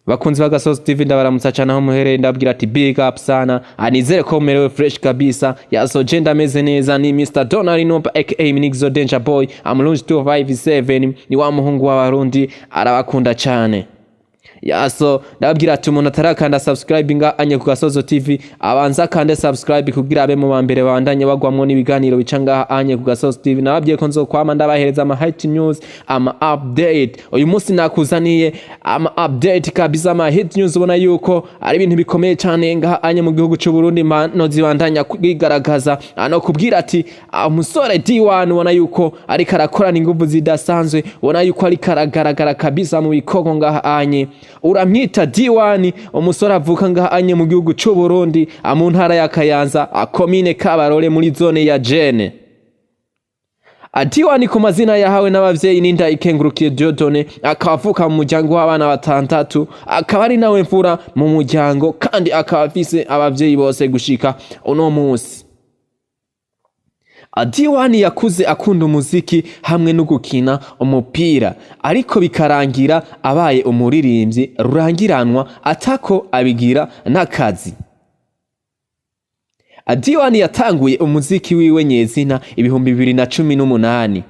Bakunzi bagasozi TV ndabaramutsa cyane aho muhereye ndabwira ati big up sana anizere ko merewe fresh kabisa yaso genda meze neza ni Mr Donald Nomba aka Minigizo Danger Boy amulunji 257 ni wa muhungu w'abarundi arabakunda cyane yaso ndabwira ati umuntu atarakanda subscribe nga anye ku Gasozo TV abanza kande subscribe kugira abe mu bambere bandanye bagwamwo n'ibiganiro bicanga anye ku Gasozo TV nababwiye ko nzokwama ndabahereza ama hit news ama update uyu munsi nakuzaniye ama update kabisa ama hit news ubona yuko ari ibintu bikomeye cyane nga anye mu gihugu cy'u Burundi no zibandanya kwigaragaza no kubwira ati umusore D1 ubona yuko ari karakorana ingufu zidasanzwe ubona yuko ari karagaragara kabisa mu bikoko nga anye uramwita D1 umusore avuka nga anye mu gihugu cy'u Burundi mu ntara ya Kayanza komine Kabarore muri zone ya Jene. D1 ku mazina yahawe n'abavyeyi ninda ikengurukiye Dieudonné akavuka mu muryango w'abana batandatu akaba ari nawe mfura mu muryango kandi akaba afise abavyeyi bose gushika uno munsi. D1 yakuze akunda umuziki hamwe no gukina umupira ariko bikarangira abaye umuririmbyi rurangiranwa atako abigira n'akazi. D1 yatanguye umuziki wiwe nyezina 2018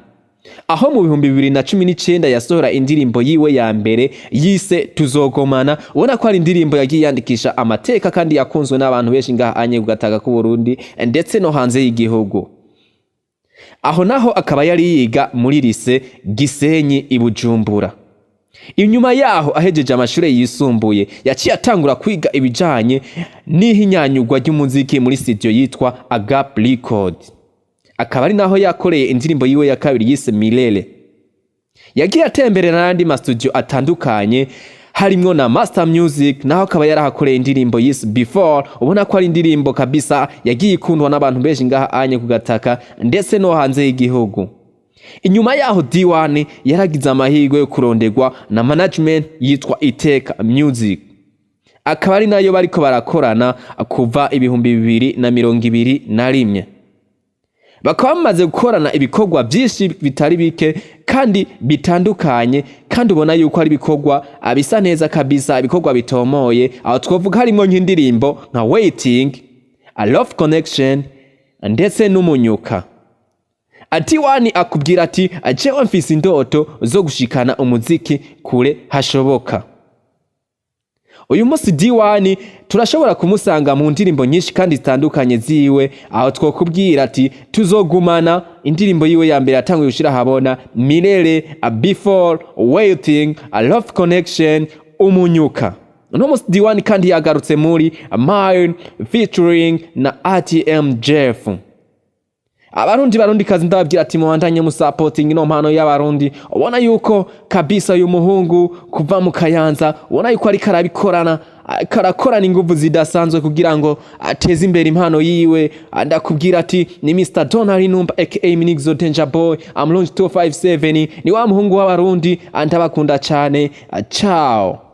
aho mu 2019 yasohora indirimbo yiwe ya mbere yise Tuzogomana ubona ko ari indirimbo yagiye yandikisha amateka kandi yakunzwe n'abantu benshi ngaha anye kugataka ku Burundi ndetse no hanze y'igihugu. Aho naho akaba yari yiga muri lise Gisenyi i Bujumbura. Inyuma yaho ahejeje amashure yisumbuye yaciye atangura kwiga ibijanye n'ihinyanyugwa ry'umuziki muri studio yitwa Agap Record. Akaba ari naho yakoreye indirimbo yiwe ya kabiri yise Milele. Yagiye atemberera n'andi ma studio atandukanye harimwo na Master Music naho akaba yarahakoreye indirimbo yise Before ubona ko ari indirimbo kabisa yagiye ikundwa n'abantu benshi ngaha anye kugataka ndetse no hanze y'igihugu. Inyuma yaho D1 yaragize amahirwe yo kuronderwa na management yitwa Iteka Music. Akaba ari nayo bariko barakorana kuva 2021. Bakaba bamaze gukorana ibikorwa byinshi bitari bike kandi bitandukanye kandi ubona yuko ari ibikorwa abisa neza kabisa ibikorwa bitomoye aho twovuga harimo nk'indirimbo nka Waiting, A Love Connection ndetse n'Umunyuka. D1 akubwira ati ajewe mfise indoto zo gushikana umuziki kure hashoboka. Uyu munsi D1 turashobora kumusanga mu ndirimbo nyinshi kandi zitandukanye ziwe aho twokubwira ati Tuzogumana indirimbo yiwe ya mbere yatanguye gushira habona Milele, Before, Waiting, A Love Connection, Umunyuka. Uno munsi D1 kandi yagarutse muri Mine featuring na ATM Jeff. Abarundi kazi ndababwira ati muwandanye mu supporting no mpano y'abarundi ubona yuko kabisa uyu muhungu kuva mu Kayanza ubona yuko ari karakorana ingufu zidasanzwe kugira ngo ateze imbere impano yiwe. Ndakubwira ati ni Mr Donald Nomba aka Minigizo Danger Boy amulunji 257 ni wa muhungu w'abarundi andabakunda cyane. Ciao.